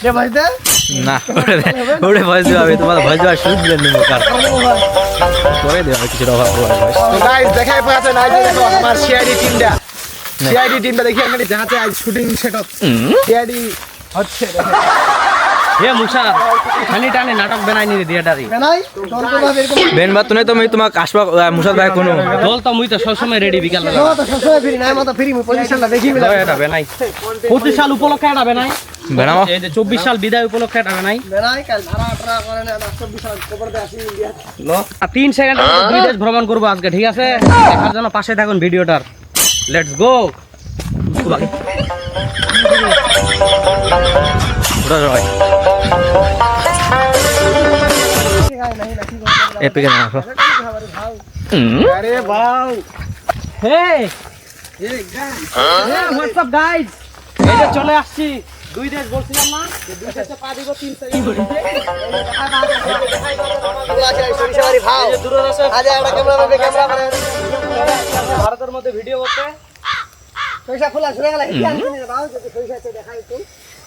রে ভাই দে না ওরে ভয়েস দিও আমি তোমার ভয়েস দেওয়ার সুযোগ দিলেন নিমো কার করে দেও কিছু অভাব ভয়েস তো গাইস দেখাই পাচ্ছে না যে দেখো আমার সিআইডি টিমটা দেখি আমি যাতে আজ শুটিং সেটআপ সিআইডি হচ্ছে এ মুসা খালি টানে নাটক বানাইনি রে দিয়াটারি নাই তোর তো ভাবে এরকম বেন বাত তুমি তুমি তোমাক আসবা মুসাদ ভাই কোনো দল তো মুই তো সব সময় রেডি বিকাল বেলা তো সবসময় ফ্রি নাই মত ফ্রি মু পজিশনটা দেখি বিলা এটা বানাই 25 সাল উপলক্ষে এটা বানাই বেনাও এই যে 24 সাল বিদায় উপলক্ষে এটা বানাই নাই কাল ধারা 18 করে না 24 সাল খবর দে আসি ইন্ডিয়া লো 3 সেকেন্ড দুই দেশ ভ্রমণ করব আজকে ঠিক আছে দেখার জন্য পাশে থাকুন ভিডিওটার লেটস গো ওটা রয় এপিক না আরে বাউ হে হোয়াটস আপ গাইস এই যে চলে আসছি দুই দেশ বলছিলাম না যে দুই দেশে পা দিব 3 সেকেন্ড সরিষাবাড়ি ভাও আজ একটা ক্যামেরা করে ভারতের মধ্যে ভিডিও করতে সরিষা খোলা শুনে গেল কি আনছিস রে ভাও যদি সরিষা আছে দেখাই তো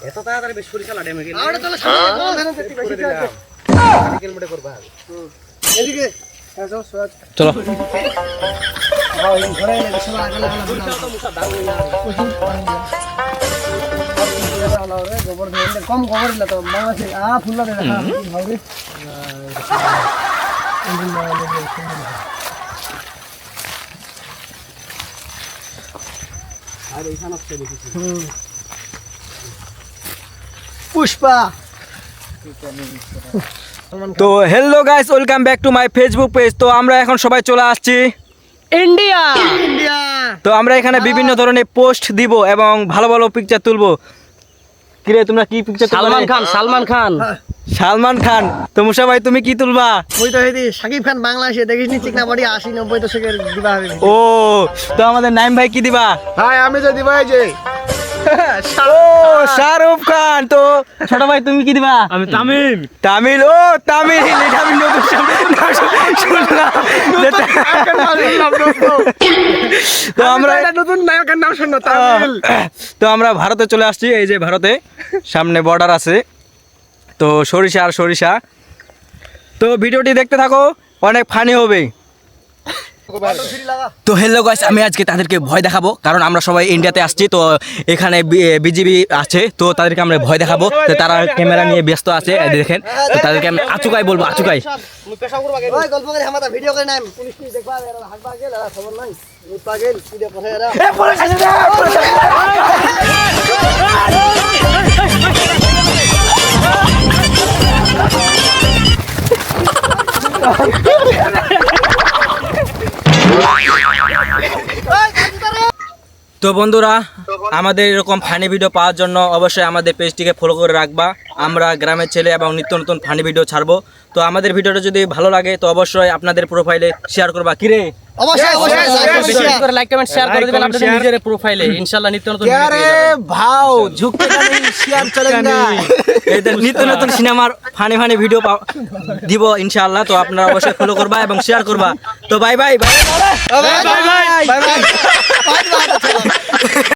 এত তাড়াতাড়ি বেশ সরিষা লাডে মেগে আরে চলো সামনে কোন ধান করতে বেশি আছে কিলোমিটার করবা এদিকে চলো চলো ভাও এই ঘরে এনে সব আগে লাগা গোবর ধরে কম গোবর দিলা তো মাছে ফুল লাগে দেখা ভাও রে আর এইখানে আছে দেখি পুষ্পা তো hello guys welcome back to my Facebook page তো আমরা এখন সবাই চলে আসছি ইন্ডিয়া ইন্ডিয়া তো আমরা এখানে বিভিন্ন ধরনের পোস্ট দিব এবং ভালো ভালো পিকচার তুলবো কিরে তোমরা কি পিকচার সালমান খান সালমান খান তো মুসা ভাই তুমি কি তুলবা ওই তো হেদি সাকিব খান বাংলাদেশে দেখিস নি চিকনা বডি 80 90 দশকের দিবা হবে ও তো আমাদের নাইম ভাই কি দিবা হাই আমি যদি ভাই যে ও শাহরুখ খান তো ছোট ভাই তুমি কি দিবা আমি তামিম তামিল ও তামিল এটা আমি নতুন শুনলাম তো আমরা নতুন নায়কের নাম শুনো তামিল তো আমরা ভারতে চলে আসছি এই যে ভারতে সামনে বর্ডার আছে তো সরিষা আর সরিষা তো ভিডিওটি দেখতে থাকো অনেক ফানি হবে তো হ্যালো গাইস আমি আজকে তাদেরকে ভয় দেখাবো কারণ আমরা সবাই ইন্ডিয়াতে আসছি তো এখানে বিজিবি আছে তো তাদেরকে আমরা ভয় দেখাবো তো তারা ক্যামেরা নিয়ে ব্যস্ত আছে এই দেখেন তো তাদেরকে আমি আচুকাই বলবো আচুকাই মুই পেশা করবা গে ওই গল্প করে হামাতা ভিডিও করে নাম পুলিশ কি দেখবা এরা হাগবা গেল এরা খবর নাই মুই পাগল সিধে পথে এরা এ পুলিশ আছে তো বন্ধুরা আমাদের এরকম ফানি ভিডিও পাওয়ার জন্য অবশ্যই আমাদের পেজটিকে ফলো করে রাখবা আমরা গ্রামের ছেলে এবং নিত্য নতুন ফানি ভিডিও ছাড়বো তো আমাদের ভিডিওটা যদি ভালো লাগে তো অবশ্যই আপনাদের প্রোফাইলে শেয়ার করবা কিরে অবশ্যই বেশি করে লাইক কমেন্ট শেয়ার করে দিবেন আপনাদের নিজের প্রোফাইলে ইনশাআল্লাহ নিত্য নতুন ভিডিও পেয়ে যাবেন ভাও ঝুঁকতে গানি শেয়ার চলেঙ্গা এদের নিত্য নতুন সিনেমার ফানি ফানি ভিডিও দিব ইনশাআল্লাহ তো আপনারা অবশ্যই ফলো করবা এবং শেয়ার করবা তো bye bye bye bye bye bye